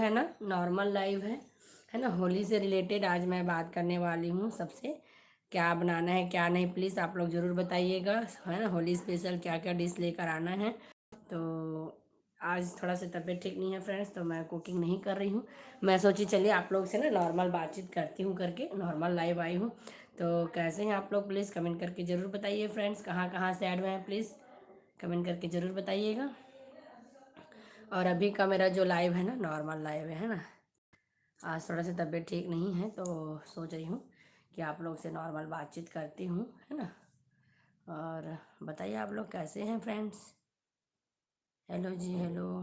है ना normal live है ना। होली से रिलेटेड आज मैं बात करने वाली हूँ सबसे। क्या बनाना है क्या नहीं, प्लीज़ आप लोग ज़रूर बताइएगा, है ना। होली स्पेशल क्या क्या डिश लेकर आना है। तो आज थोड़ा सा तबीयत ठीक नहीं है फ्रेंड्स, तो मैं कुकिंग नहीं कर रही हूँ। मैं सोची चलिए आप लोग से ना नॉर्मल बातचीत करती हूँ, करके नॉर्मल लाइव आई हूँ। तो कैसे हैं आप लोग, प्लीज़ कमेंट करके ज़रूर बताइए फ्रेंड्स। कहाँ कहाँ से ऐड हुए हैं प्लीज़ कमेंट करके ज़रूर बताइएगा। और अभी का मेरा जो लाइव है ना नॉर्मल लाइव है ना। आज थोड़ा सा तबीयत ठीक नहीं है, तो सोच रही हूँ कि आप लोग से नॉर्मल बातचीत करती हूँ, है ना। और बताइए आप लोग कैसे हैं फ्रेंड्स। हेलो जी, हेलो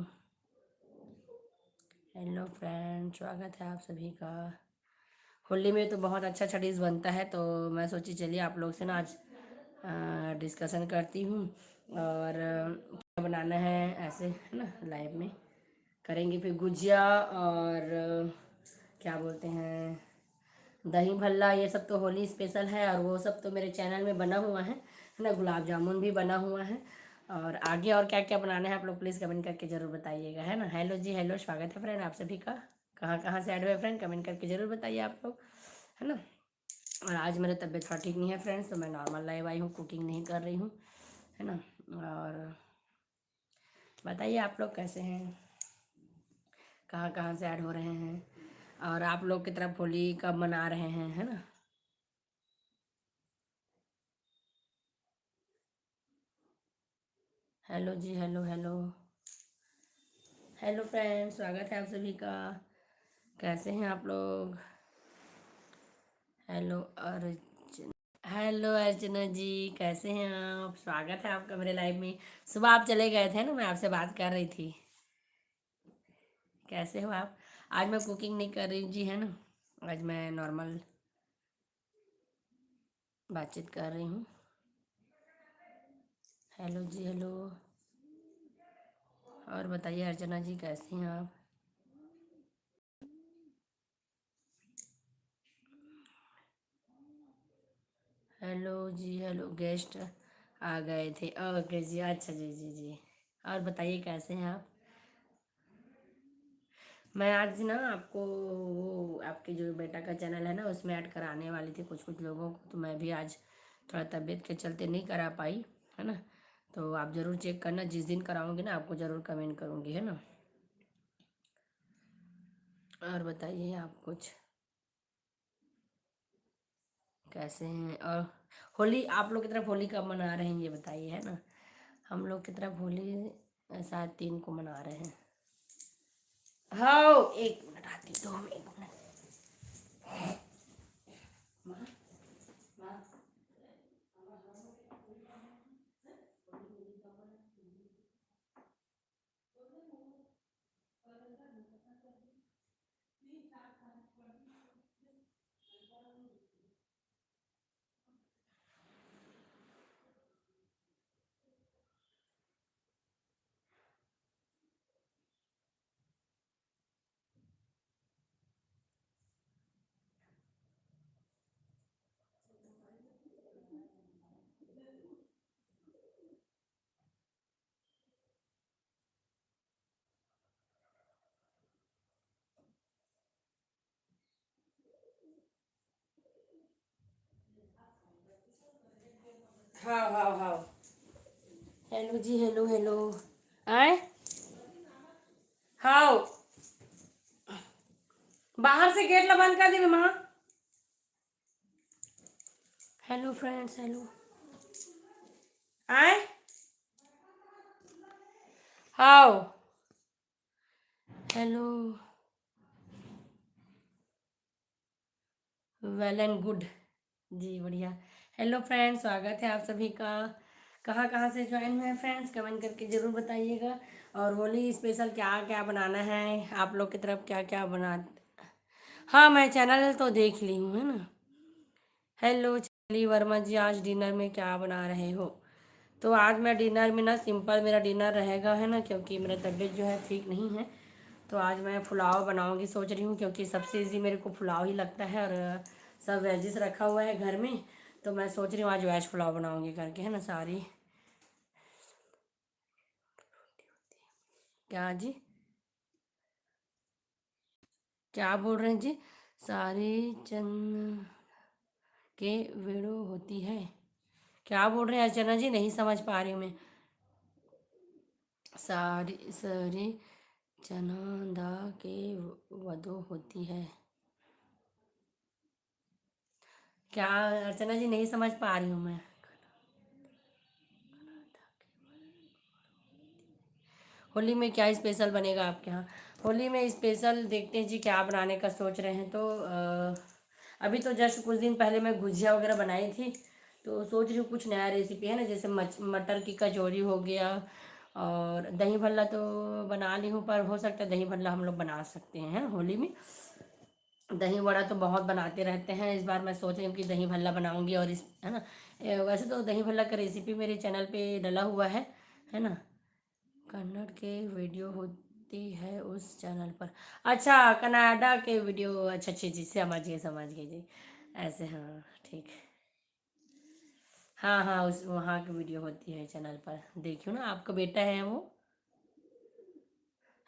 हेलो फ्रेंड्स, स्वागत है आप सभी का। होली में तो बहुत अच्छा अच्छा डिश बनता है, तो मैं सोची चलिए आप लोग से ना आज डिस्कशन करती हूँ। और क्या बनाना है ऐसे, है ना, लाइव में करेंगे। फिर गुजिया और क्या बोलते हैं, दही भल्ला, ये सब तो होली स्पेशल है। और वो सब तो मेरे चैनल में बना हुआ है ना। गुलाब जामुन भी बना हुआ है। और आगे और क्या क्या बनाना है आप लोग प्लीज़ कमेंट करके ज़रूर बताइएगा, है ना। हेलो जी, हेलो, स्वागत है फ्रेंड आप सभी का। कहाँ कहाँ से ऐड हुए फ्रेंड कमेंट करके ज़रूर बताइए आप लोग, है ना। और आज मेरी तबीयत थोड़ा ठीक नहीं है फ्रेंड्स, तो मैं नॉर्मल लाइव आई हूँ, कुकिंग नहीं कर रही हूँ, है ना। और बताइए आप लोग कैसे हैं, कहाँ कहाँ से ऐड हो रहे हैं, और आप लोग की तरफ होली कब मना रहे हैं, है ना। हेलो जी, हेलो हेलो हेलो फ्रेंड्स, स्वागत है आप सभी का। कैसे हैं आप लोग। हेलो अर्जुन, हेलो अर्चना जी, कैसे हैं आप। स्वागत है आपका मेरे लाइव में। सुबह आप चले गए थे ना, मैं आपसे बात कर रही थी। कैसे हो आप। आज मैं कुकिंग नहीं कर रही जी, है ना। आज मैं नॉर्मल बातचीत कर रही हूँ। हेलो जी, हेलो। और बताइए अर्चना जी कैसी हैं आप। हेलो जी, हेलो, गेस्ट आ गए थे, ओके जी, अच्छा जी जी जी। और बताइए कैसे हैं आप। मैं आज ना आपको वो आपके जो बेटा का चैनल है ना उसमें ऐड कराने वाली थी कुछ कुछ लोगों को, तो मैं भी आज थोड़ा तबीयत के चलते नहीं करा पाई, है ना। तो आप ज़रूर चेक करना, जिस दिन कराऊंगी ना आपको ज़रूर कमेंट करूँगी, है ना। और बताइए आप कुछ कैसे हैं। और होली आप लोग की तरफ होली कब मना रहे हैं ये बताइए, है ना। हम लोग की तरफ होली शायद 3 को मना रहे हैं। हाँ, 1 मिनट आती, 2 मिनट। हाँ हाँ हाँ। हेलो जी, हेलो हेलो। आए, हाँ, बाहर से गेट ला बंद कर दी माँ। Hello friends, hello. आए, how, hello, well and good जी, बढ़िया। हेलो फ्रेंड्स, स्वागत है आप सभी का। कहाँ कहाँ से ज्वाइन हुए हैं फ्रेंड्स कमेंट करके ज़रूर बताइएगा। और होली स्पेशल क्या क्या बनाना है आप लोग की तरफ, क्या क्या बना। हाँ, मैं चैनल तो देख ली हूँ, है ना। हेलो चली वर्मा जी, आज डिनर में क्या बना रहे हो। तो आज मैं डिनर में ना सिंपल मेरा डिनर रहेगा, है ना, क्योंकि मेरा तबीयत जो है ठीक नहीं है। तो आज मैं पुलाव बनाऊंगी सोच रही हूँ, क्योंकि सबसे ईजी मेरे को पुलाव ही लगता है। और सब वेजिस रखा हुआ है घर में, तो मैं सोच रही हूँ आज वेज पुलाव बनाऊंगी करके, है ना। सारी क्या जी। क्या बोल रहे हैं जी? सारी चंद के वीडियो होती है। क्या बोल रहे हैं अर्चना जी? नहीं समझ पा रही हूँ मैं। सारी सारी चनादा के वधो होती है। क्या अर्चना जी? नहीं समझ पा रही हूँ मैं। होली में क्या स्पेशल बनेगा आपके यहाँ? होली में स्पेशल देखते हैं जी क्या बनाने का सोच रहे हैं। तो अभी तो जस्ट कुछ दिन पहले मैं गुजिया वगैरह बनाई थी, तो सोच रही हूँ कुछ नया रेसिपी है ना, जैसे मटर की कचौरी हो गया, और दही भल्ला तो बना ली हूँ, पर हो सकता है दही भल्ला हम लोग बना सकते हैं होली में। दही वड़ा तो बहुत बनाते रहते हैं, इस बार मैं सोच रही हूँ कि दही भल्ला बनाऊंगी। और इस है ना, वैसे तो दही भल्ला का रेसिपी मेरे चैनल पे डला हुआ है ना। कन्नड़ के वीडियो होती है उस चैनल पर। अच्छा, कनाडा के वीडियो, अच्छा अच्छा जी, समझ गए जी। ऐसे, हाँ ठीक। हाँ हाँ, उस वहाँ की वीडियो होती है चैनल पर, देखियो ना, आपका बेटा है वो।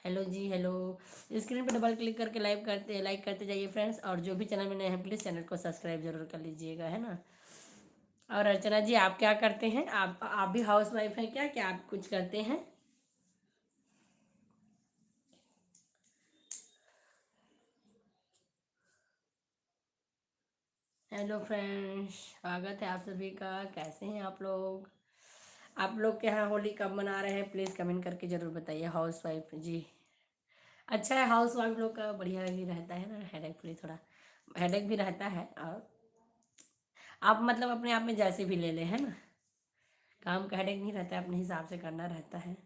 हेलो जी, हेलो। स्क्रीन पर डबल क्लिक करके लाइक करते जाइए फ्रेंड्स, और जो भी चैनल में नए हैं प्लीज़ चैनल को सब्सक्राइब जरूर कर लीजिएगा, है ना। और अर्चना जी, आप क्या करते हैं? आप भी हाउस वाइफ हैं क्या? क्या आप कुछ करते हैं? हेलो फ्रेंड्स, स्वागत है आप सभी का। कैसे हैं आप लोग? आप लोग के यहाँ होली कब मना रहे हैं? प्लीज़ कमेंट करके ज़रूर बताइए। हाउस वाइफ जी, अच्छा है, हाउस वाइफ लोग का बढ़िया ही रहता है ना, हेडेक फ्री, थोड़ा हेडेक भी रहता है। और आप मतलब अपने आप में जैसे भी ले लें, है ना, काम का हेडेक नहीं रहता है, अपने हिसाब से करना रहता है।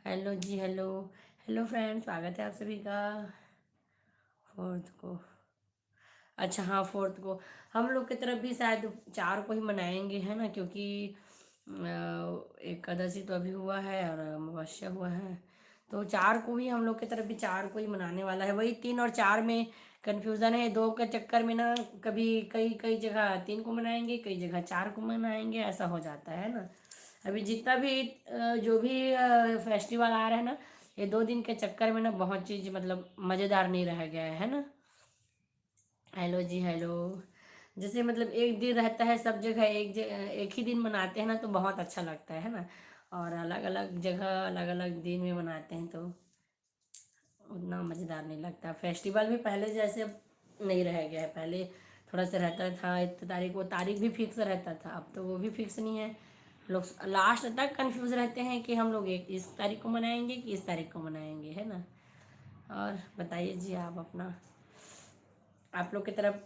हेलो जी, हेलो। हेलो फ्रेंड्स, स्वागत है आप सभी का। फोर्थ को, अच्छा हाँ, फोर्थ को हम लोग की तरफ भी शायद 4 को ही मनाएंगे, है ना, क्योंकि एकादशी तो अभी हुआ है और अमावस्या हुआ है, तो 4 को ही हम लोग की तरफ भी 4 को ही मनाने वाला है। वही 3 और 4 में कंफ्यूजन है, 2 के चक्कर में ना, कभी कई कई जगह 3 को मनाएंगे, कई जगह 4 को मनाएंगे, ऐसा हो जाता है ना। अभी जितना भी जो भी फेस्टिवल आ रहा है ना, ये 2 दिन के चक्कर में ना बहुत चीज़ मतलब मज़ेदार नहीं रह गया है ना। हेलो जी, हेलो। जैसे मतलब एक दिन रहता है सब जगह, एक ही दिन मनाते हैं ना, तो बहुत अच्छा लगता है ना। और अलग अलग जगह अलग अलग दिन में मनाते हैं तो उतना मज़ेदार नहीं लगता। फेस्टिवल भी पहले जैसे अब नहीं रह गया है। पहले थोड़ा सा रहता था, इतनी तारीख, वो तारीख भी फिक्स रहता था, अब तो वो भी फिक्स नहीं है। लोग लास्ट तक कंफ्यूज रहते हैं कि हम लोग एक इस तारीख को मनाएंगे कि इस तारीख को मनाएंगे, है ना। और बताइए जी, आप अपना, आप लोग की तरफ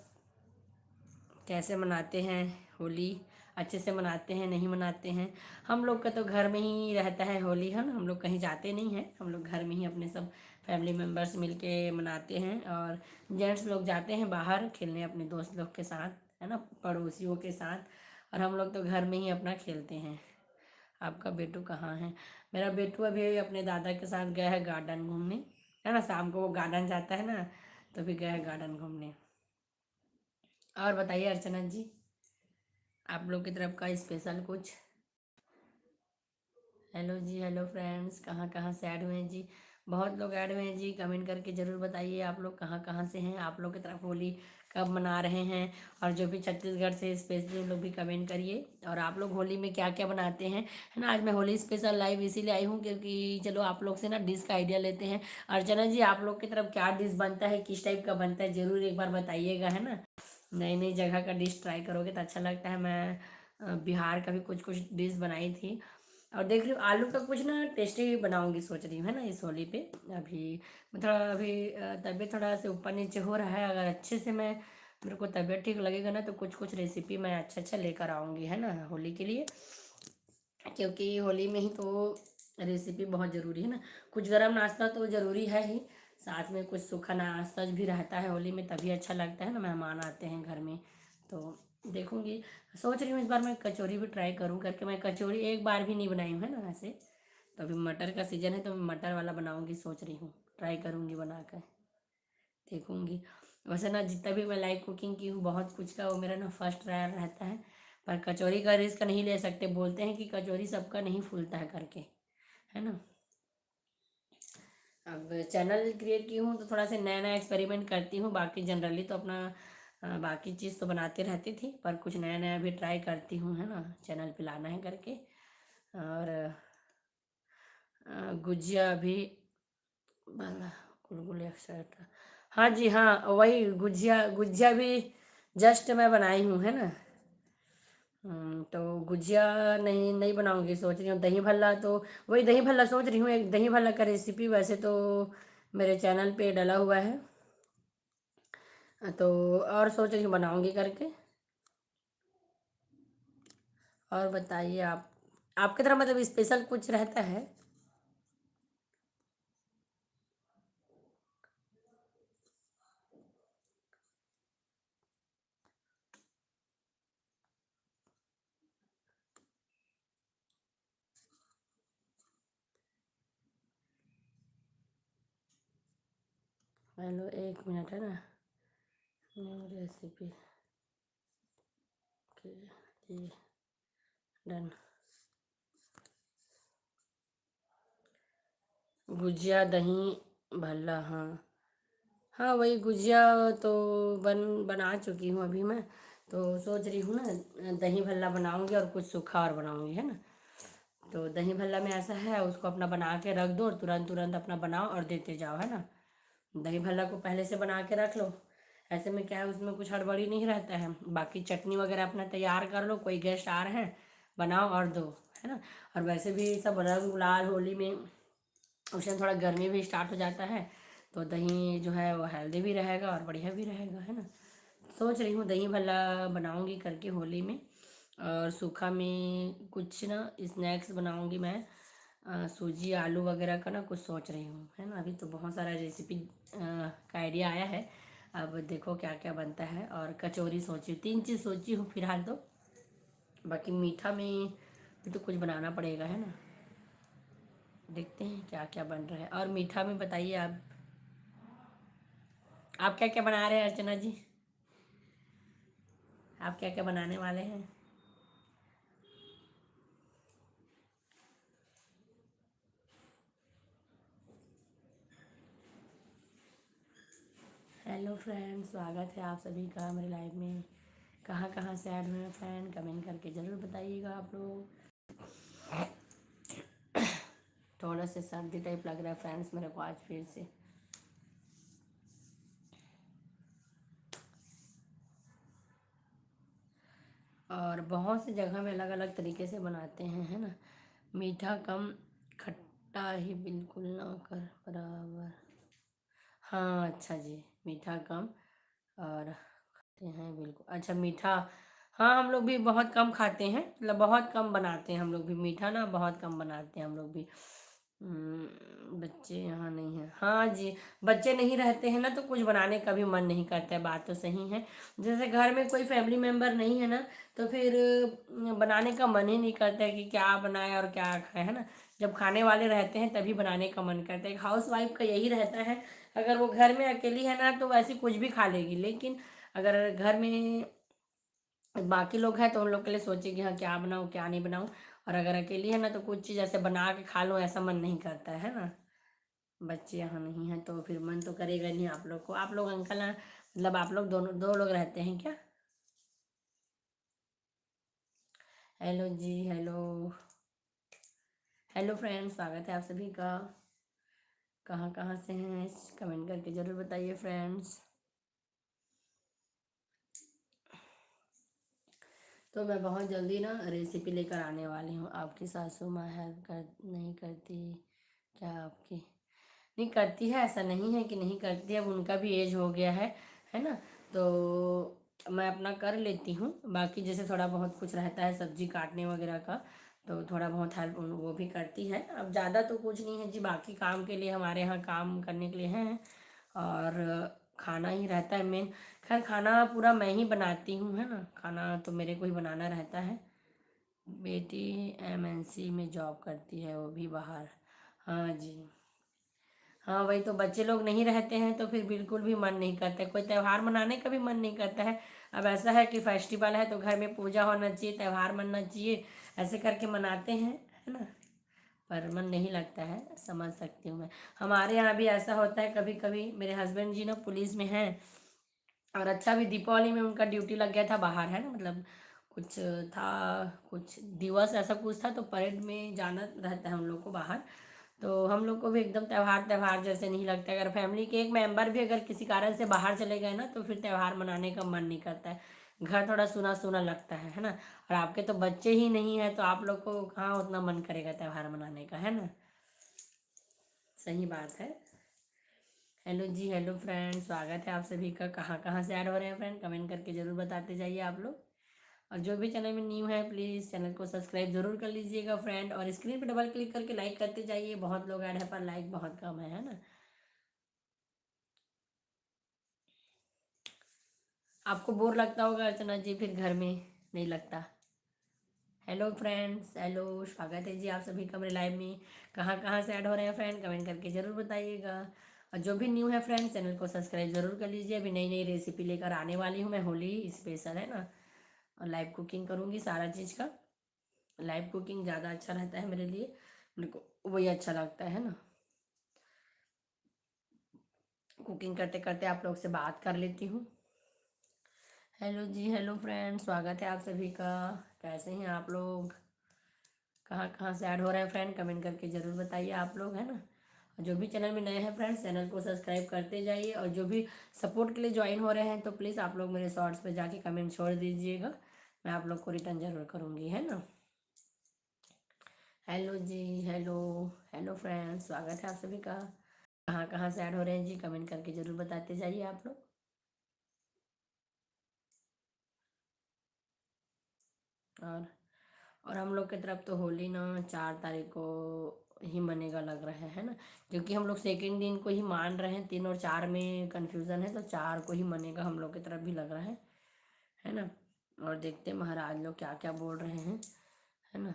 कैसे मनाते हैं होली? अच्छे से मनाते हैं, नहीं मनाते हैं? हम लोग का तो घर में ही रहता है होली, है ना, हम लोग कहीं जाते नहीं हैं, हम लोग घर में ही अपने सब फैमिली मेम्बर्स मिलके मनाते हैं। और जेंट्स लोग जाते हैं बाहर खेलने अपने दोस्त लोग के साथ, है ना, पड़ोसियों के साथ, और हम लोग तो घर में ही अपना खेलते हैं। आपका बेटू कहाँ है? मेरा बेटू अभी अपने दादा के साथ गया है गार्डन घूमने, है ना, शाम को वो गार्डन जाता है ना, तो भी गया है गार्डन घूमने। और बताइए अर्चना जी, आप लोग की तरफ का स्पेशल कुछ? हेलो जी, हेलो फ्रेंड्स, कहाँ कहाँ से ऐड हुए हैं जी? बहुत लोग ऐड हुए हैं जी, कमेंट करके ज़रूर बताइए आप लोग कहाँ कहाँ से हैं, आप लोग की तरफ होली कब मना रहे हैं। और जो भी छत्तीसगढ़ से स्पेशली उन लोग भी कमेंट करिए। और आप लोग होली में क्या क्या बनाते हैं, है ना। आज मैं होली स्पेशल लाइव इसीलिए आई हूँ क्योंकि चलो आप लोग से ना डिश का आइडिया लेते हैं। अर्चना जी, आप लोग की तरफ क्या डिश बनता है, किस टाइप का बनता है, ज़रूर एक बार बताइएगा, है ना। नई नई जगह का डिश ट्राई करोगे तो अच्छा लगता है। मैं बिहार का भी कुछ कुछ डिश बनाई थी, और देख रही हूँ आलू का कुछ ना टेस्टी बनाऊंगी सोच रही हूँ, है ना, इस होली पे। अभी मैं थोड़ा, अभी तबीयत थोड़ा से ऊपर नीचे हो रहा है, अगर अच्छे से मैं, मेरे को तबीयत ठीक लगेगा ना, तो कुछ कुछ रेसिपी मैं अच्छा अच्छा लेकर आऊँगी, है ना, होली के लिए। क्योंकि होली में ही तो रेसिपी बहुत ज़रूरी है ना। कुछ गरम नाश्ता तो ज़रूरी है ही, साथ में कुछ सूखा नाश्ता भी रहता है होली में, तभी अच्छा लगता है ना, मेहमान आते हैं घर में। तो देखूंगी, सोच रही हूँ इस बार मैं कचौरी भी ट्राई करूँ करके। मैं कचौरी एक बार भी नहीं बनाई हूँ, है ना ऐसे। तो अभी मटर का सीज़न है तो मैं मटर वाला बनाऊँगी सोच रही हूँ, ट्राई करूँगी बनाकर, देखूँगी। वैसे ना जितना भी मैं लाइव कुकिंग की हूँ बहुत कुछ का, वो मेरा ना फर्स्ट ट्रायल रहता है। पर कचौरी का रिस्क नहीं ले सकते, बोलते हैं कि कचौरी सबका नहीं फूलता है करके, है ना। अब चैनल क्रिएट की हूँ तो थोड़ा सा नया नया एक्सपेरिमेंट करती हूँ। बाकी जनरली तो अपना बाकी चीज़ तो बनाते रहती थी, पर कुछ नया नया भी ट्राई करती हूँ, है ना, चैनल पे लाना है करके। और गुजिया भी बना, गुलगुले एक्सेट्रा। हाँ जी, हाँ वही गुजिया गुजिया भी जस्ट मैं बनाई हूँ, है ना। तो गुजिया नहीं नहीं बनाऊंगी, सोच रही हूँ दही भल्ला। तो वही दही भल्ला सोच रही हूँ, एक दही भल्ला का रेसिपी वैसे तो मेरे चैनल पे डला हुआ है। तो और सोच रही हूँ बनाऊंगी करके। और बताइए आप, आपकी तरह मतलब स्पेशल कुछ रहता है? हेलो, एक मिनट, है ना। न्यू रेसिपी के जी, डन। गुजिया दही भल्ला, हाँ। हाँ वही गुजिया तो बना चुकी हूँ अभी मैं। तो सोच रही हूँ ना दही भल्ला बनाऊंगी और कुछ सूखा और बनाऊंगी, है ना। तो दही भल्ला में ऐसा है, उसको अपना बना के रख दो और तुरंत तुरंत अपना बनाओ और देते जाओ, है ना। दही भल्ला को पहले से बना के रख लो। ऐसे में क्या है, उसमें कुछ हड़बड़ी नहीं रहता है। बाकी चटनी वगैरह अपना तैयार कर लो, कोई गेस्ट आ रहे हैं बनाओ और दो, है ना। और वैसे भी सब रंग गुलाल होली में उस टाइम थोड़ा गर्मी भी स्टार्ट हो जाता है, तो दही जो है वो हेल्दी भी रहेगा और बढ़िया भी रहेगा, है ना। सोच रही हूँ दही भल्ला बनाऊंगी करके होली में। और सूखा में कुछ ना स्नैक्स बनाऊंगी मैं। सूजी आलू वगैरह का ना कुछ सोच रही हूँ, है ना। अभी तो बहुत सारा रेसिपी का आइडिया आया है। अब देखो क्या क्या बनता है। और कचौरी सोची, 3 चीज़ सोची हूँ फिलहाल तो। बाकी मीठा में भी तो कुछ बनाना पड़ेगा, है ना। देखते हैं क्या क्या बन रहा है। और मीठा में बताइए आप क्या क्या बना रहे हैं अर्चना जी? आप क्या क्या बनाने वाले हैं? हेलो फ्रेंड, स्वागत है आप सभी का मेरे लाइव में। कहाँ कहाँ से ऐड हुए हैं फ्रेंड, कमेंट करके ज़रूर बताइएगा आप लोग। थोड़ा सा सर्दी टाइप लग रहा है फ्रेंड्स मेरे को आज फिर से। और बहुत सी जगह में अलग अलग तरीके से बनाते हैं, है ना। मीठा कम, खट्टा ही बिल्कुल ना कर बराबर। हाँ अच्छा जी, मीठा कम और खाते हैं बिल्कुल, अच्छा मीठा। हाँ हम लोग भी बहुत कम खाते हैं, मतलब बहुत कम बनाते हैं हम लोग भी मीठा ना, बहुत कम बनाते हैं हम लोग भी। बच्चे यहाँ नहीं हैं, हाँ जी। बच्चे नहीं रहते हैं ना तो कुछ बनाने का भी मन नहीं करता है, बात तो सही है। जैसे घर में कोई फैमिली मेम्बर नहीं है ना, तो फिर बनाने का मन ही नहीं करता है कि क्या बनाए और क्या खाए, है ना। जब खाने वाले रहते हैं तभी बनाने का मन करता है। एक हाउस वाइफ का यही रहता है। अगर वो घर में अकेली है ना तो वैसे कुछ भी खा लेगी, लेकिन अगर घर में बाकी लोग हैं तो उन लोग के लिए सोचे कि हाँ क्या बनाऊँ क्या नहीं बनाऊँ। और अगर अकेली है ना तो कुछ चीज़ ऐसे बना के खा लो, ऐसा मन नहीं करता है ना। बच्चे यहाँ नहीं हैं तो फिर मन तो करेगा नहीं। आप लोग को, आप लोग अंकल हैं, मतलब आप लोग दोनों दो लोग रहते हैं क्या? हेलो जी, हेलो। हेलो फ्रेंड्स, स्वागत है आप सभी का। कहाँ कहाँ से हैं कमेंट करके ज़रूर बताइए फ्रेंड्स। तो मैं बहुत जल्दी ना रेसिपी लेकर आने वाली हूँ। आपकी सासू माँ हेल्प कर नहीं करती क्या आपकी? नहीं करती है, ऐसा नहीं है कि नहीं करती है, अब उनका भी एज हो गया है ना। तो मैं अपना कर लेती हूँ। बाकी जैसे थोड़ा बहुत कुछ रहता है सब्जी काटने वगैरह का, तो थोड़ा बहुत हेल्प वो भी करती है। अब ज़्यादा तो कुछ नहीं है जी, बाकी काम के लिए हमारे यहाँ काम करने के लिए हैं। और खाना ही रहता है मेन। खैर खाना पूरा मैं ही बनाती हूँ, है ना। खाना तो मेरे को ही बनाना रहता है। बेटी एमएनसी में जॉब करती है, वो भी बाहर। हाँ जी। हाँ वही तो, बच्चे लोग नहीं रहते हैं तो फिर बिल्कुल भी मन नहीं करता है, कोई त्यौहार मनाने का भी मन नहीं करता है। अब ऐसा है कि फेस्टिवल है तो घर में पूजा होना चाहिए, त्यौहार मनना चाहिए, ऐसे करके मनाते हैं, है ना। पर मन नहीं लगता है, समझ सकती हूँ मैं। हमारे यहाँ भी ऐसा होता है कभी कभी। मेरे हस्बैंड जी ना पुलिस में हैं, और अच्छा भी दीपावली में उनका ड्यूटी लग गया था बाहर, है ना, मतलब कुछ था, कुछ दिवस ऐसा कुछ था, तो परेड में जाना रहता है हम लोग को बाहर। तो हम लोग को भी एकदम त्योहार त्योहार जैसे नहीं लगता है। अगर फैमिली के एक मेंबर भी अगर किसी कारण से बाहर चले गए ना, तो फिर त्योहार मनाने का मन नहीं करता है, घर थोड़ा सुना सुना लगता है ना। और आपके तो बच्चे ही नहीं है, तो आप लोग को कहाँ उतना मन करेगा त्योहार मनाने का, है ना। सही बात है। हेलो जी, हेलो फ्रेंड, स्वागत है आप सभी का। कहाँ कहाँ से ऐड हो रहे हैं फ्रेंड, कमेंट करके ज़रूर बताते जाइए आप लोग। और जो भी चैनल में न्यू है प्लीज़ चैनल को सब्सक्राइब जरूर कर लीजिएगा फ्रेंड, और स्क्रीन पे डबल क्लिक करके लाइक करते जाइए। बहुत लोग ऐड है पर लाइक बहुत कम है ना। आपको बोर लगता होगा अर्चना जी, फिर घर में नहीं लगता। हेलो फ्रेंड्स, हेलो, स्वागत है जी आप सभी का मेरे लाइव में। कहाँ कहाँ से ऐड हो रहे हैं फ्रेंड, कमेंट करके ज़रूर बताइएगा। और जो भी न्यू है फ्रेंड्स चैनल को सब्सक्राइब जरूर कर लीजिए। अभी नई नई रेसिपी लेकर आने वाली हूँ मैं, होली स्पेशल है ना। और लाइव कुकिंग करूँगी सारा चीज़ का। लाइव कुकिंग ज़्यादा अच्छा रहता है मेरे लिए, मेरे को वही अच्छा लगता है ना। कुकिंग करते करते आप लोग से बात कर लेती हूँ। हेलो जी, हेलो फ्रेंड, स्वागत है आप सभी का। कैसे हैं आप लोग, कहाँ कहाँ से ऐड हो रहे हैं फ्रेंड, कमेंट करके ज़रूर बताइए आप लोग, है ना। और जो भी चैनल में नए हैं फ्रेंड्स चैनल को सब्सक्राइब करते जाइए। और जो भी सपोर्ट के लिए ज्वाइन हो रहे हैं तो प्लीज़ आप लोग मेरे शॉर्ट्स पे जाके कमेंट छोड़ दीजिएगा, मैं आप लोग को रिटर्न ज़रूर करूँगी, है ना। हेलो जी, हेलो, हेलो फ्रेंड्स, स्वागत है आप सभी का। कहाँ कहाँ से ऐड हो रहे हैं जी, कमेंट करके ज़रूर बताते जाइए आप लोग। और और हम लोग की तरफ तो होली ना 4 तारीख को ही मनेगा लग रहा है ना। क्योंकि हम लोग सेकेंड दिन को ही मान रहे हैं, 3 और 4 में कन्फ्यूज़न है, तो 4 को ही मनेगा हम लोग की तरफ भी लग रहा है ना। और देखते हैं महाराज लोग क्या क्या बोल रहे हैं, है ना।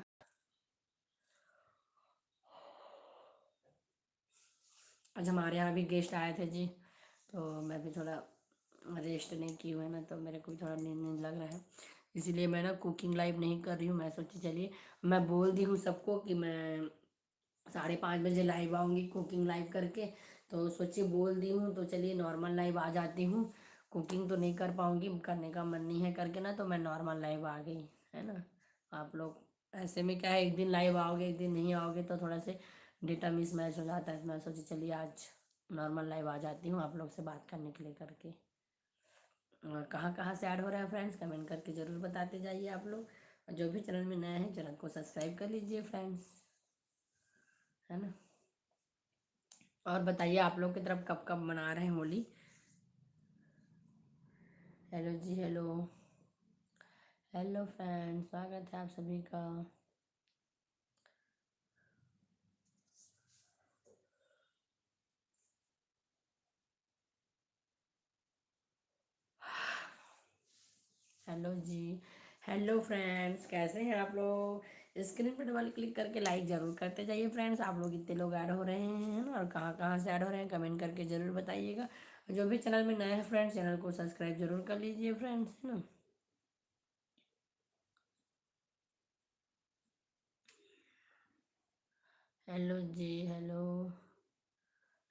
आज हमारे यहाँ भी गेस्ट आए थे जी, तो मैं भी थोड़ा रेस्ट नहीं की हुई है ना, तो मेरे को भी थोड़ा नींद नींद लग रहा है। इसीलिए मैं ना कुकिंग लाइव नहीं कर रही हूँ। मैं सोची चलिए मैं बोल दी हूँ सबको कि मैं 5:30 बजे लाइव आऊँगी कुकिंग लाइव करके, तो सोचिए बोल दी हूँ, तो चलिए नॉर्मल लाइव आ जाती हूँ। कुकिंग तो नहीं कर पाऊँगी, करने का मन नहीं है करके ना, तो मैं नॉर्मल लाइव आ गई, है ना। आप लोग ऐसे में क्या है, एक दिन लाइव आओगे एक दिन नहीं आओगे तो थोड़ा से डेटा मिस मैच हो जाता है, तो मैं सोची चलिए आज नॉर्मल लाइव आ जाती हूँ आप लोग से बात करने के लिए करके। और कहाँ कहाँ से ऐड हो रहा है फ्रेंड्स कमेंट करके ज़रूर बताते जाइए आप लोग। और जो भी चैनल में नया है चैनल को सब्सक्राइब कर लीजिए फ्रेंड्स, है ना। और बताइए आप लोग की तरफ कब कब मना रहे हैं होली। हेलो जी, हेलो, हेलो फ्रेंड्स, स्वागत है आप सभी का। हेलो जी, हेलो फ्रेंड्स, कैसे हैं आप लोग। स्क्रीन पर डबल क्लिक करके लाइक ज़रूर करते जाइए फ्रेंड्स। आप लोग इतने लोग ऐड हो रहे हैं ना, और कहाँ कहाँ से ऐड हो रहे हैं कमेंट करके ज़रूर बताइएगा। जो भी चैनल में नए हैं फ्रेंड्स चैनल को सब्सक्राइब जरूर कर लीजिए फ्रेंड्स, है ना। हेलो जी, हेलो,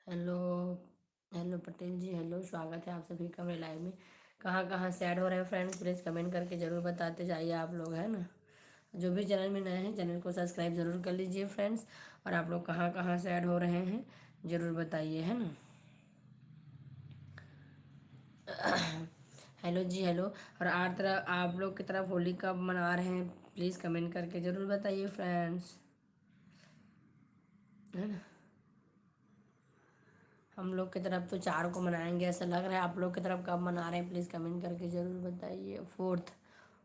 हेलो, हेलो पटेल जी, हेलो, स्वागत है आप सभी का मेरे लाइव में। कहाँ कहाँ से ऐड हो रहे हैं फ्रेंड्स प्लीज़ कमेंट करके ज़रूर बताते जाइए आप लोग, है ना। जो भी चैनल में नए हैं चैनल को सब्सक्राइब ज़रूर कर लीजिए फ्रेंड्स। और आप लोग कहाँ कहाँ से ऐड हो रहे हैं ज़रूर बताइए, है ना। हेलो जी, हेलो। और आप लोग की तरफ होली कब मना रहे हैं प्लीज़ कमेंट करके ज़रूर बताइए फ्रेंड्स, है ना। हम लोग की तरफ तो 4 को मनाएंगे ऐसा लग रहा है। आप लोग की तरफ कब मना रहे हैं प्लीज़ कमेंट करके ज़रूर बताइए। फोर्थ,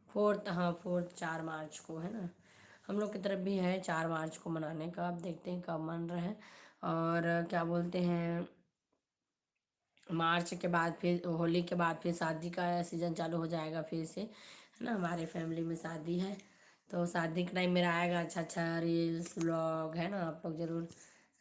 फोर्थ, हाँ फोर्थ 4 मार्च को, है ना। हम लोग की तरफ भी है 4 मार्च को मनाने का, आप देखते हैं कब मन रहे हैं। और क्या बोलते हैं, मार्च के बाद फिर होली के बाद फिर शादी का सीज़न चालू हो जाएगा फिर से, है ना। हमारे फैमिली में शादी है, तो शादी के टाइम मेरा आएगा अच्छा अच्छा रील्स व्लॉग, है ना। आप लोग ज़रूर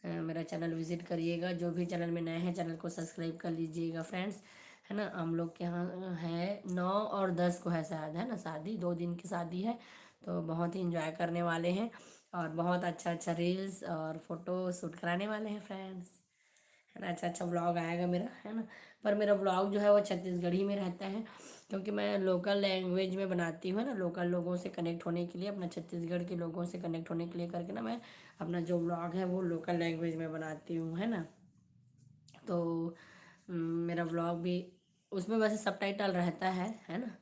मेरा चैनल विज़िट करिएगा। जो भी चैनल में नए हैं चैनल को सब्सक्राइब कर लीजिएगा फ्रेंड्स, है ना। हम लोग के यहाँ है 9 और 10 को है शायद, है ना शादी, 2 दिन की शादी है, तो बहुत ही इंजॉय करने वाले हैं। और बहुत अच्छा अच्छा रील्स और फोटो शूट कराने वाले हैं फ्रेंड्स, है ना। अच्छा अच्छा व्लॉग आएगा मेरा, है ना। पर मेरा व्लॉग जो है वो छत्तीसगढ़ी में रहता है, क्योंकि मैं लोकल लैंग्वेज में बनाती हूँ ना, लोकल लोगों से कनेक्ट होने के लिए, अपना छत्तीसगढ़ के लोगों से कनेक्ट होने के लिए करके ना, मैं अपना जो व्लॉग है वो लोकल लैंग्वेज में बनाती हूँ, है ना। तो मेरा व्लॉग भी उसमें वैसे सबटाइटल रहता है ना।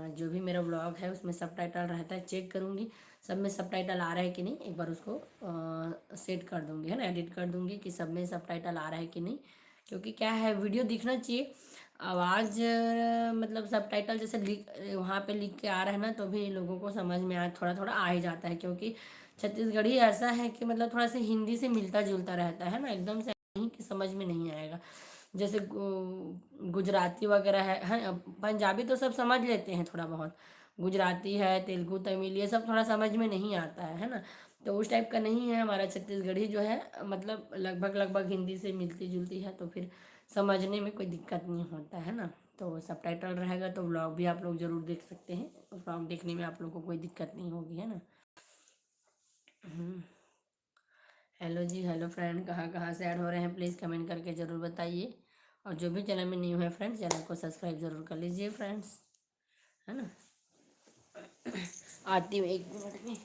जो भी मेरा व्लॉग है उसमें सबटाइटल रहता है, चेक करूँगी सब में सबटाइटल आ रहा है कि नहीं, एक बार उसको सेट कर दूँगी, है ना, एडिट कर दूँगी कि सब में सबटाइटल आ रहा है कि नहीं। क्योंकि क्या है, वीडियो दिखना चाहिए, आवाज़ मतलब सबटाइटल जैसे लिख वहाँ पे लिख के आ रहा है ना, तो भी लोगों को समझ में थोड़ा थोड़ा आ ही जाता है, क्योंकि छत्तीसगढ़ी ऐसा है कि मतलब थोड़ा सा हिंदी से मिलता जुलता रहता है ना, एकदम से नहीं कि समझ में नहीं आएगा। जैसे गुजराती वगैरह है, पंजाबी तो सब समझ लेते हैं थोड़ा बहुत, गुजराती है, तेलुगु, तमिल, ये सब थोड़ा समझ में नहीं आता है ना। तो उस टाइप का नहीं है हमारा छत्तीसगढ़ी जो है, मतलब लगभग लगभग हिंदी से मिलती जुलती है, तो फिर समझने में कोई दिक्कत नहीं होता है ना। तो सबटाइटल रहेगा तो व्लॉग भी आप लोग ज़रूर देख सकते हैं, व्लॉग देखने में आप लोग को कोई दिक्कत नहीं होगी, है ना। हेलो जी, हेलो फ्रेंड, कहाँ कहाँ से ऐड हो रहे हैं प्लीज़ कमेंट करके ज़रूर बताइए। और जो भी चैनल में न्यू है फ्रेंड्स, चैनल को सब्सक्राइब ज़रूर कर लीजिए फ्रेंड्स, है ना। आती हूँ 1 मिनट में।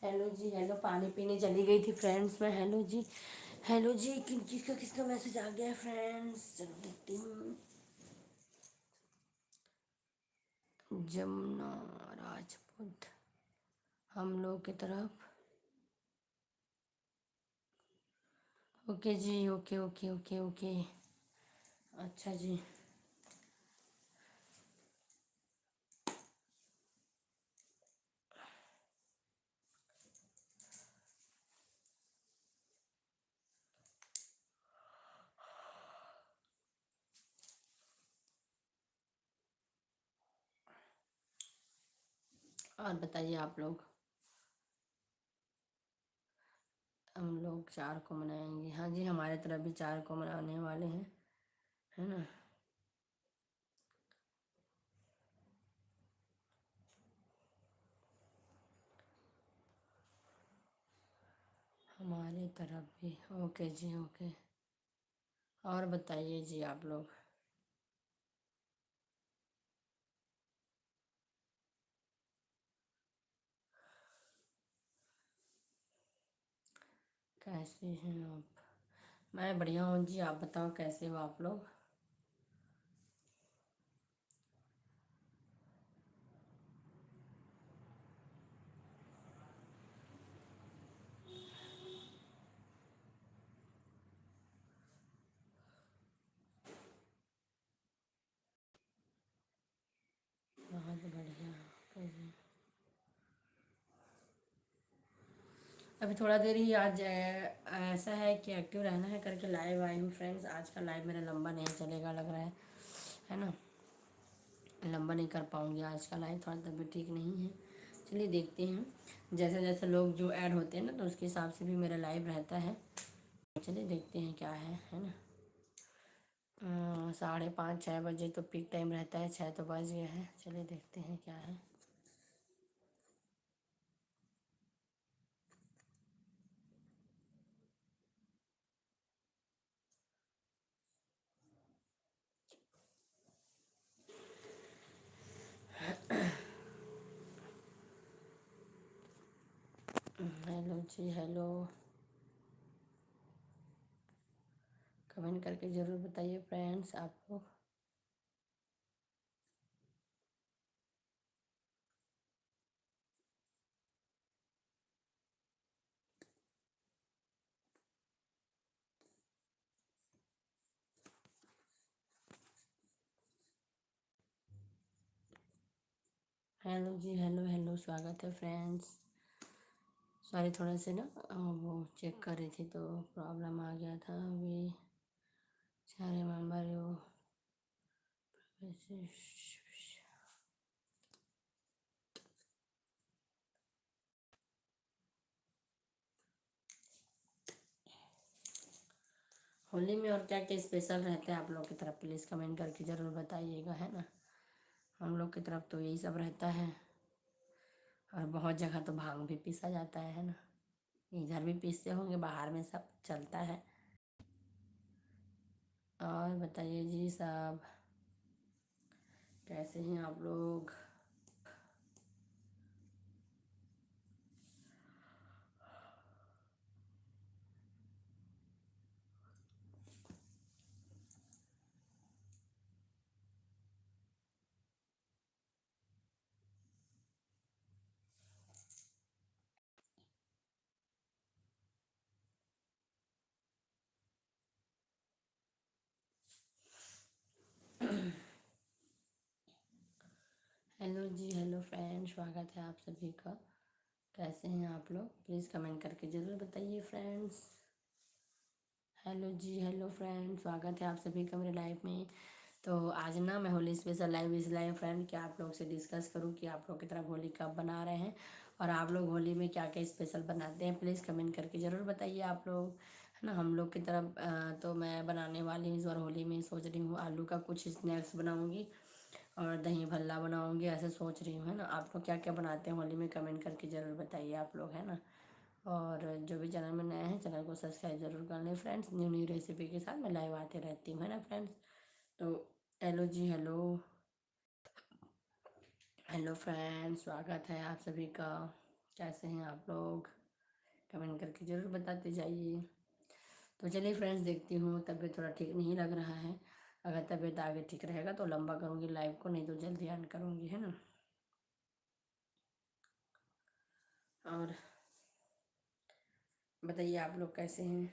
हेलो जी, हेलो, पानी पीने चली गई थी फ्रेंड्स मैं। हेलो जी, हेलो जी, किसका मैसेज आ गया है फ्रेंड्स, चलो देखती हूँ। जमुना राजपूत, हम लोग की तरफ। ओके जी, ओके ओके ओके ओके। अच्छा जी। और बताइए आप लोग। हम लोग 4 को मनाएंगे, हाँ जी, हमारे तरफ भी 4 को मनाने वाले हैं, है ना। हमारे तरफ भी। ओके जी, ओके। और बताइए जी आप लोग। कैसे हैं आप? मैं बढ़िया हूँ जी, आप बताओ कैसे हो आप लोग। बहुत बढ़िया, ओके जी। अभी थोड़ा देर ही आज ऐसा है कि एक्टिव रहना है करके लाइव आई हूँ फ्रेंड्स। आज का लाइव मेरा लंबा नहीं चलेगा लग रहा है ना। लंबा नहीं कर पाऊँगी आज का लाइव, थोड़ा तबीयत ठीक नहीं है। चलिए देखते हैं, जैसे जैसे लोग जो ऐड होते हैं ना तो उसके हिसाब से भी मेरा लाइव रहता है। चलिए देखते हैं क्या है ना। 5:30-6 बजे तो पीक टाइम रहता है, 6 तो बज गया है। चलिए देखते हैं क्या है। हेलो जी हेलो, कमेंट करके ज़रूर बताइए फ्रेंड्स आप लोग। हेलो जी हेलो हेलो, स्वागत है फ्रेंड्स। सॉरी थोड़ा से ना वो चेक कर रही थी तो प्रॉब्लम आ गया था। अभी सारे मेंबर वो होली में और क्या क्या स्पेशल रहता है आप लोग की तरफ, प्लीज़ कमेंट करके ज़रूर बताइएगा, है ना। हम लोग की तरफ तो यही सब रहता है, और बहुत जगह तो भांग भी पीसा जाता है ना। इधर भी पीसते होंगे, बाहर में सब चलता है। और बताइए जी साहब, कैसे हैं आप लोग। हेलो जी हेलो फ्रेंड, स्वागत है आप सभी का। कैसे हैं आप लोग, प्लीज़ कमेंट करके ज़रूर बताइए फ्रेंड्स। हेलो जी हेलो फ्रेंड, स्वागत है आप सभी का मेरे लाइव में। तो आज ना मैं होली स्पेशल लाइव इसलिए फ्रेंड कि आप लोग से डिस्कस करूं कि आप लोग की तरफ होली कब बना रहे हैं, और आप लोग होली में क्या क्या स्पेशल बनाते हैं, प्लीज़ कमेंट करके ज़रूर बताइए आप लोग, है ना। हम लोग की तरफ तो मैं बनाने वाली हूँ इस बार होली में, सोच रही हूँ आलू का कुछ स्नैक्स बनाऊँगी और दही भल्ला बनाऊँगी, ऐसे सोच रही हूँ, है ना। आप लोग क्या क्या बनाते हैं होली में, कमेंट करके ज़रूर बताइए आप लोग, है ना। और जो भी चैनल में नए हैं चैनल को सब्सक्राइब जरूर कर लें फ्रेंड्स। न्यू न्यू रेसिपी के साथ मैं लाइव आते रहती हूँ, है ना फ्रेंड्स। तो हेलो जी हेलो हेलो फ्रेंड्स, स्वागत है आप सभी का। कैसे हैं आप लोग, कमेंट करके ज़रूर बताते जाइए। तो चलिए फ्रेंड्स देखती हूँ, तबीयत थोड़ा ठीक नहीं लग रहा है। अगर तबीयत आगे ठीक रहेगा तो लंबा करूँगी लाइव को, नहीं तो जल्दी एंड करूँगी, है ना। और बताइए आप लोग कैसे हैं।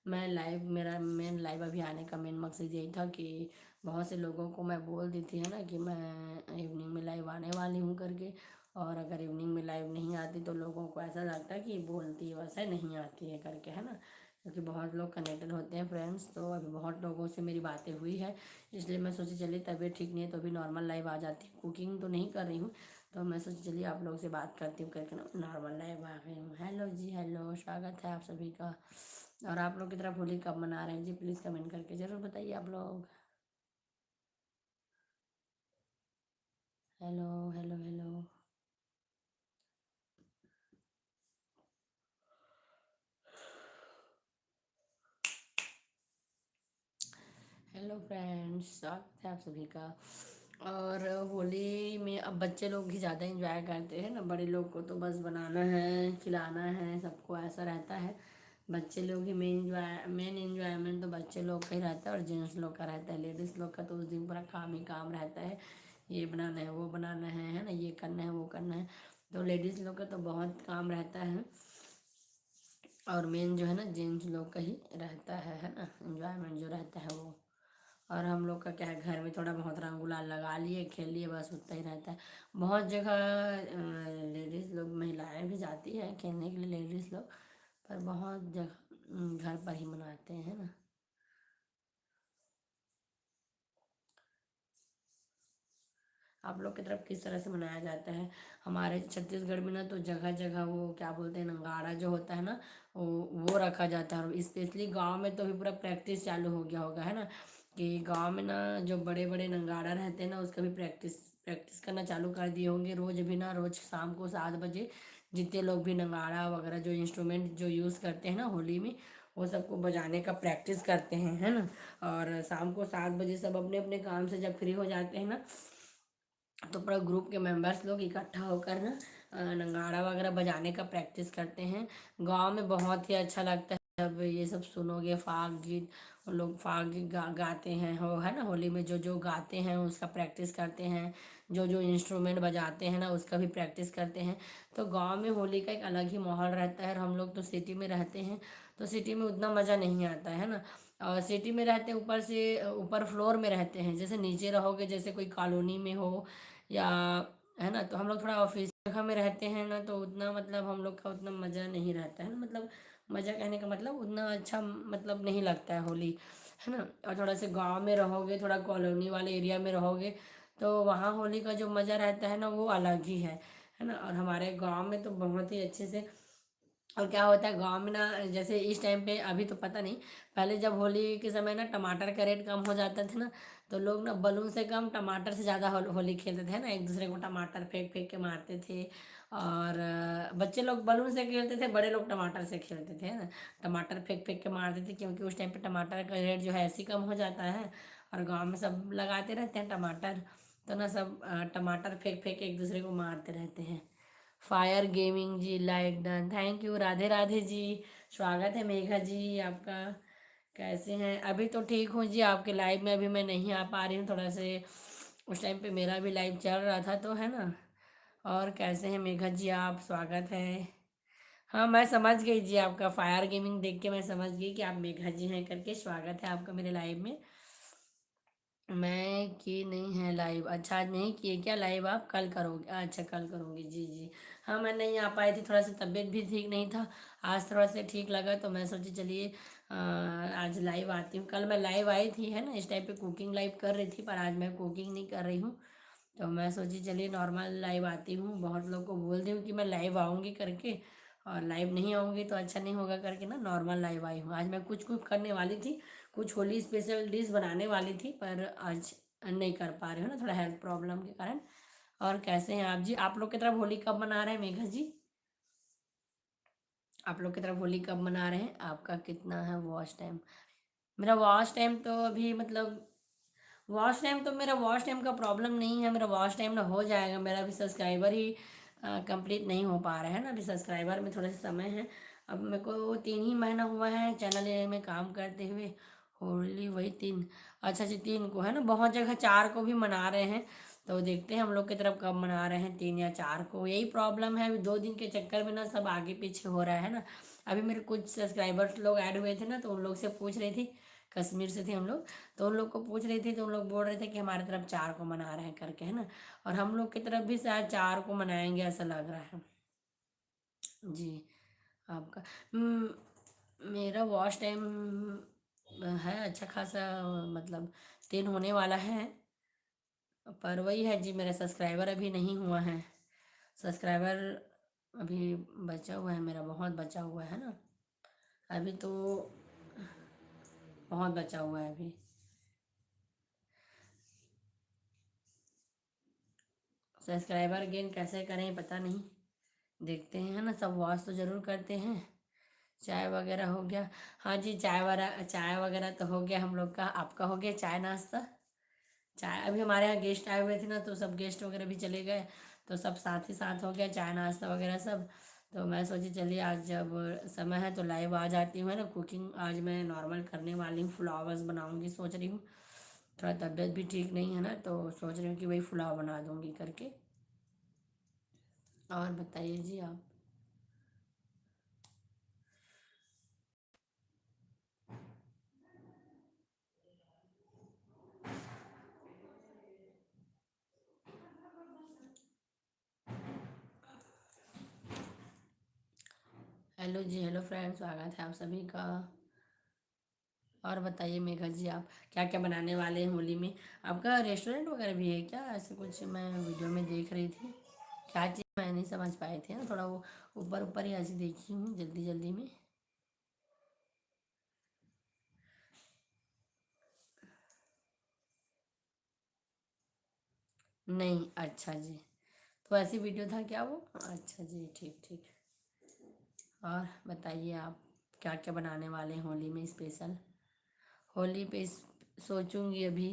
मैं लाइव, मेरा मेन लाइव अभी आने का मेन मकसद यही था कि बहुत से लोगों को मैं बोल दी थी, है ना, कि मैं इवनिंग में लाइव आने वाली हूँ करके। और अगर इवनिंग में लाइव नहीं आती तो लोगों को ऐसा लगता है कि बोलती वैसे नहीं आती है करके, है ना। क्योंकि बहुत लोग कनेक्टेड होते हैं फ्रेंड्स, तो अभी बहुत लोगों से मेरी बातें हुई है, इसलिए मैं सोची चलिए तबीयत ठीक नहीं है तो अभी नॉर्मल लाइव आ जाती हूँ। कुकिंग तो नहीं कर रही हूँ, तो मैं सोची चलिए आप लोग से बात करती हूँ करके ना नॉर्मल लाइव आ गई हूँ। हेलो जी हेलो, स्वागत है आप सभी का। और आप लोग की तरफ होली कब मना रहे हैं जी, प्लीज़ कमेंट करके ज़रूर बताइए आप लोग। Hello hello hello hello friends, स्वागत है आप सभी का। और होली में अब बच्चे लोग ही ज़्यादा इंजॉय करते हैं ना, बड़े लोग को तो बस बनाना है खिलाना है, सबको ऐसा रहता है। बच्चे लोग ही मेन इंजॉयमेंट तो बच्चे लोग का ही रहता है, और जेंट्स लोग का रहता है। लेडीज़ लोग का तो उस दिन पूरा काम ही काम रहता है, ये बनाना है वो बनाना है ना, ये करना है वो करना है। तो लेडीज़ लोग का तो बहुत काम रहता है, और मेन जो है ना जेंट्स लोग का ही रहता है ना, एंजॉयमेंट जो रहता है वो। और हम लोग का क्या है, घर में थोड़ा बहुत रंग गुलाल लगा लिए, खेल लिए, बस उतना ही रहता है। बहुत जगह लेडीज़ लोग, महिलाएं भी जाती है खेलने के लिए, लेडीज़ लोग, पर बहुत जगह घर पर ही मनाते हैं ना। आप लोग की तरफ किस तरह से मनाया जाता है? हमारे छत्तीसगढ़ में ना तो जगह जगह वो क्या बोलते हैं, नंगाड़ा जो होता है ना, वो रखा जाता है। और स्पेशली गांव में तो भी पूरा प्रैक्टिस चालू हो गया होगा, है ना, कि गांव में ना जो बड़े बड़े नंगाड़ा रहते हैं ना, उसका भी प्रैक्टिस प्रैक्टिस करना चालू कर दिए होंगे। रोज भी ना, रोज शाम को 7 बजे जितने लोग भी नंगाड़ा वगैरह जो इंस्ट्रूमेंट जो यूज़ करते हैं ना होली में, वो सबको बजाने का प्रैक्टिस करते हैं, है ना। और शाम को 7 बजे सब अपने अपने काम से जब फ्री हो जाते हैं ना, तो पूरा ग्रुप के मेंबर्स लोग इकट्ठा होकर ना नगाड़ा वगैरह बजाने का प्रैक्टिस करते हैं। गांव में बहुत ही अच्छा लगता है जब ये सब सुनोगे, फाग गीत, वो लोग फाग गीत गाते हैं, हो है ना, होली में जो जो गाते हैं उसका प्रैक्टिस करते हैं, जो जो इंस्ट्रूमेंट बजाते हैं ना उसका भी प्रैक्टिस करते हैं। तो गांव में होली का एक अलग ही माहौल रहता है। और हम लोग तो सिटी में रहते हैं, तो सिटी में उतना मज़ा नहीं आता है ना। और सिटी में रहते हैं, ऊपर से ऊपर फ्लोर में रहते हैं, जैसे नीचे रहोगे, जैसे कोई कॉलोनी में हो या, है ना, तो हम लोग थोड़ा ऑफिस जगह में रहते हैं ना, तो उतना मतलब हम लोग का उतना मज़ा नहीं रहता है ना, मतलब मज़ा कहने का मतलब उतना अच्छा मतलब नहीं लगता है होली, है ना। और थोड़ा से गांव में रहोगे, थोड़ा कॉलोनी वाले एरिया में रहोगे, तो वहाँ होली का जो मज़ा रहता है ना वो अलग ही है ना। और हमारे गांव में तो बहुत ही अच्छे से, और क्या होता है गांव में ना, जैसे इस टाइम पे, अभी तो पता नहीं, पहले जब होली के समय ना टमाटर का रेट कम हो जाता था ना, तो लोग ना बलून से कम टमाटर से ज़्यादा होली खेलते थे ना, एक दूसरे को टमाटर फेंक फेंक के मारते थे। और बच्चे लोग बलून से खेलते थे, बड़े लोग टमाटर से खेलते थे, है ना। टमाटर फेंक फेंक के मारते थे, क्योंकि उस टाइम पे टमाटर का रेट जो है ऐसे ही कम हो जाता है, और गाँव में सब लगाते रहते हैं टमाटर, तो ना सब टमाटर फेंक फेंक के एक दूसरे को मारते रहते हैं। Fire Gaming ji, like done, thank you, Radhe Radhe ji. स्वागत है मेघा जी आपका। कैसे हैं? अभी तो ठीक हूँ जी, आपके लाइव में अभी मैं नहीं आ पा रही हूँ, थोड़ा से उस टाइम पे मेरा भी लाइव चल रहा था, तो है ना। और कैसे हैं मेघा जी आप? स्वागत है। हाँ, मैं समझ गई जी, आपका फायर गेमिंग देख के मैं समझ गई कि आप मेघा जी हैं करके। स्वागत है आपका मेरे लाइव में। मैं की नहीं है लाइव, अच्छा आज नहीं किए क्या लाइव? आप कल करोगे? अच्छा कल करूँगी, जी जी। हाँ, मैं नहीं आ पाई थी, थोड़ा सा तबीयत भी ठीक नहीं था। आज थोड़ा सा ठीक लगा, तो मैं सोची चलिए आज लाइव आती हूँ। कल मैं लाइव आई थी, है ना, इस टाइप पे कुकिंग लाइव कर रही थी, पर आज मैं कुकिंग नहीं कर रही हूँ। तो मैं सोची चलिए नॉर्मल लाइव आती हूँ। बहुत लोग को बोल दी हूँ कि मैं लाइव आऊँगी करके, और लाइव नहीं आऊँगी तो अच्छा नहीं होगा करके ना नॉर्मल लाइव आई हूँ। आज मैं कुछ कुछ करने वाली थी, कुछ होली स्पेशल डिश बनाने वाली थी, पर आज नहीं कर पा रही हूँ ना, थोड़ा हेल्थ प्रॉब्लम के कारण। और कैसे हैं आप जी? आप लोग की तरफ होली कब मना रहे हैं मेघा जी? आप लोग की तरफ होली कब मना रहे हैं? आपका कितना है वॉच टाइम? मेरा वॉच टाइम तो अभी मतलब, वॉच टाइम तो मेरा वॉच टाइम का प्रॉब्लम नहीं है, मेरा वॉच टाइम ना हो जाएगा। मेरा अभी सब्सक्राइबर ही कंप्लीट नहीं हो पा रहा है ना, अभी सब्सक्राइबर में थोड़ा सा समय है। अब मेरे को 3 ही महीना हुआ है चैनल में काम करते हुए। होली वही 3, अच्छा जी 3 को है ना, बहुत जगह 4 को भी मना रहे हैं। तो देखते हैं हम लोग की तरफ कब मना रहे हैं, 3 या 4 को। यही प्रॉब्लम है, अभी 2 दिन के चक्कर में ना सब आगे पीछे हो रहा है ना। अभी मेरे कुछ सब्सक्राइबर्स लोग ऐड हुए थे ना, तो उन लोग से पूछ रही थी, कश्मीर से थे हम लोग, तो उन लोग को पूछ रही थी, तो उन लोग बोल रहे थे कि हमारी तरफ 4 को मना रहे हैं करके, है ना। और हम लोग की तरफ भी शायद 4 को मनाएंगे ऐसा लग रहा है जी। आपका मेरा वॉच टाइम है अच्छा खासा, मतलब 3 होने वाला है। पर वही है जी, मेरा सब्सक्राइबर अभी नहीं हुआ है। सब्सक्राइबर अभी बचा हुआ है मेरा, बहुत बचा हुआ है ना, अभी तो बहुत बचा हुआ है अभी। सब्सक्राइबर गेन कैसे करें पता नहीं, देखते हैं, है ना। सब वॉच तो ज़रूर करते हैं। चाय वगैरह हो गया? हाँ जी, चाय वगैरह तो हो गया हम लोग का। आपका हो गया चाय नाश्ता? चाय, अभी हमारे यहाँ गेस्ट आए हुए थे ना, तो सब गेस्ट वगैरह भी चले गए, तो सब साथ ही साथ हो गया चाय नाश्ता वगैरह सब। तो मैं सोची चलिए आज जब समय है तो लाइव आ जाती हूँ, है ना। कुकिंग आज मैं नॉर्मल करने वाली हूँ, फ्लावर्स बनाऊँगी सोच रही हूँ। थोड़ा तबीयत भी ठीक नहीं है ना, तो सोच रही हूँ कि वही पुलाव बना दूँगी करके। और बताइए जी आप। हेलो जी, हेलो फ्रेंड्स, स्वागत है आप सभी का। और बताइए मेघा जी, आप क्या क्या बनाने वाले हैं होली में? आपका रेस्टोरेंट वगैरह भी है क्या? ऐसे कुछ मैं वीडियो में देख रही थी। क्या चीज़ मैं नहीं समझ पाई थी ना, थोड़ा वो ऊपर ऊपर ही ऐसे देखी हूँ जल्दी जल्दी में। नहीं, अच्छा जी। तो ऐसी वीडियो था क्या वो? अच्छा जी, ठीक ठीक। और बताइए आप क्या क्या बनाने वाले हैं होली में स्पेशल? होली पे सोचूंगी अभी।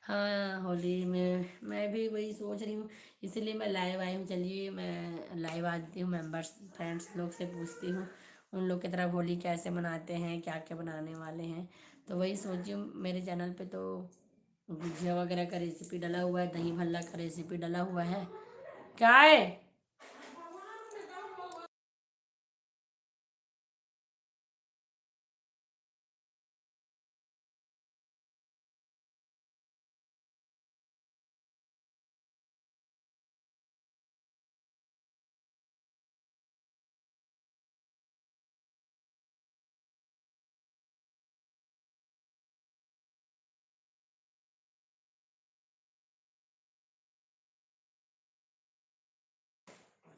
हाँ, होली में मैं भी वही सोच रही हूँ, इसीलिए मैं लाइव आई हूँ। चलिए मैं लाइव आती हूँ, मेंबर्स फ्रेंड्स लोग से पूछती हूँ उन लोग की तरफ होली कैसे मनाते हैं, क्या क्या बनाने वाले हैं। तो वही सोची हूँ, मेरे चैनल पे तो गुजिया वगैरह का रेसिपी डला हुआ है, दही भल्ला का रेसिपी डला हुआ है। क्या है?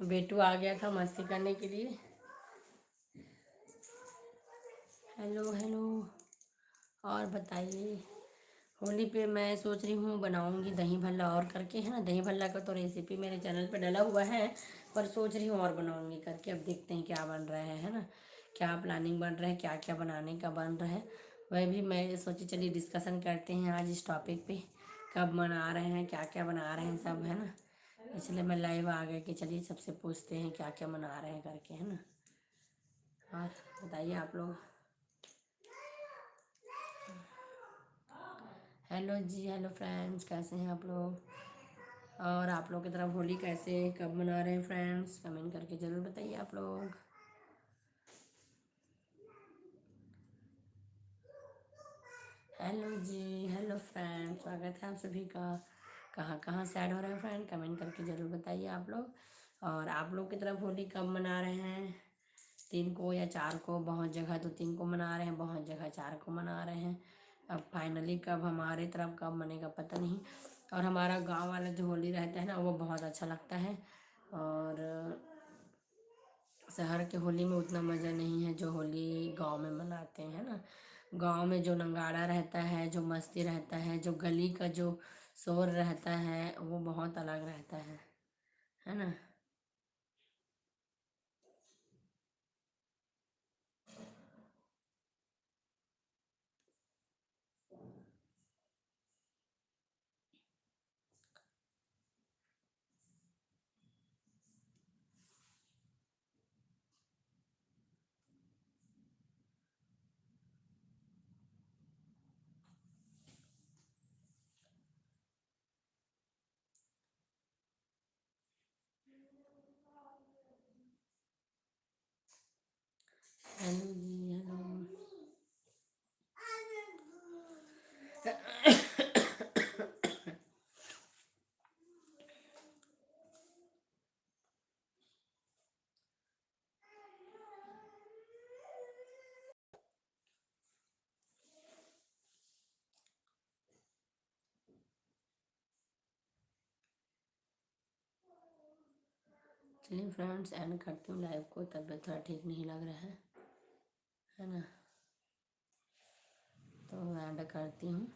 बेटू आ गया था मस्ती करने के लिए। Hello hello. और बताइए, होली पे मैं सोच रही हूँ बनाऊंगी दही भल्ला और करके, है ना। दही भल्ला का तो रेसिपी मेरे चैनल पे डला हुआ है, पर सोच रही हूँ और बनाऊंगी करके। अब देखते हैं क्या बन रहा है ना। क्या प्लानिंग बन रहा है, क्या क्या बनाने का बन रहा है, वह भी मैं सोची चलिए डिस्कशन करते हैं आज इस टॉपिक पे। कब बना रहे हैं, क्या क्या बना रहे हैं सब, है ना। इसलिए मैं लाइव आ गया कि चलिए सबसे पूछते हैं क्या क्या बना रहे हैं करके, है ना। और बताइए आप लोग। हेलो जी, हेलो फ्रेंड्स, कैसे हैं आप लोग? और आप लोग की तरफ होली कैसे कब मना रहे हैं फ्रेंड्स? कमेंट करके ज़रूर बताइए आप लोग। हेलो जी, हेलो फ्रेंड्स, स्वागत है आप सभी का। कहाँ कहाँ से ऐड हो रहे हैं फ्रेंड, कमेंट करके ज़रूर बताइए आप लोग। और आप लोग की तरफ होली कब मना रहे हैं? 3 को या 4 को? बहुत जगह तो 3 को मना रहे हैं, बहुत जगह 4 को मना रहे हैं। अब फाइनली कब हमारे तरफ कब मनेगा पता नहीं। और हमारा गांव वाला जो होली रहता है ना, वो बहुत अच्छा लगता है। और शहर के होली में उतना मज़ा नहीं है जो होली गांव में मनाते हैं ना। गांव में जो नंगाड़ा रहता है, जो मस्ती रहता है, जो गली का जो शोर रहता है, वो बहुत अलग रहता है ना। हेलो जी, हेलो। चलिए फ्रेंड्स, एंड करती हूँ लाइव को, तबीयत थोड़ा ठीक नहीं लग रहा है ना। तो एंड करती हूँ।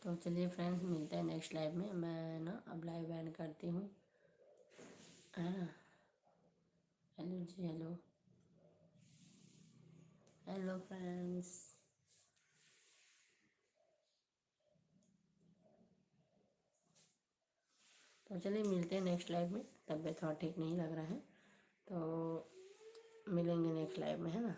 तो चलिए फ्रेंड्स, मिलते हैं नेक्स्ट लाइव में। मैं ना अब लाइव एंड करती हूँ, है ना। हेलो जी, हेलो, हेलो फ्रेंड्स। तो चलिए मिलते हैं नेक्स्ट लाइव में। तबीयत थोड़ा ठीक नहीं लग रहा है, तो मिलेंगे नेक्स्ट लाइव में, है ना।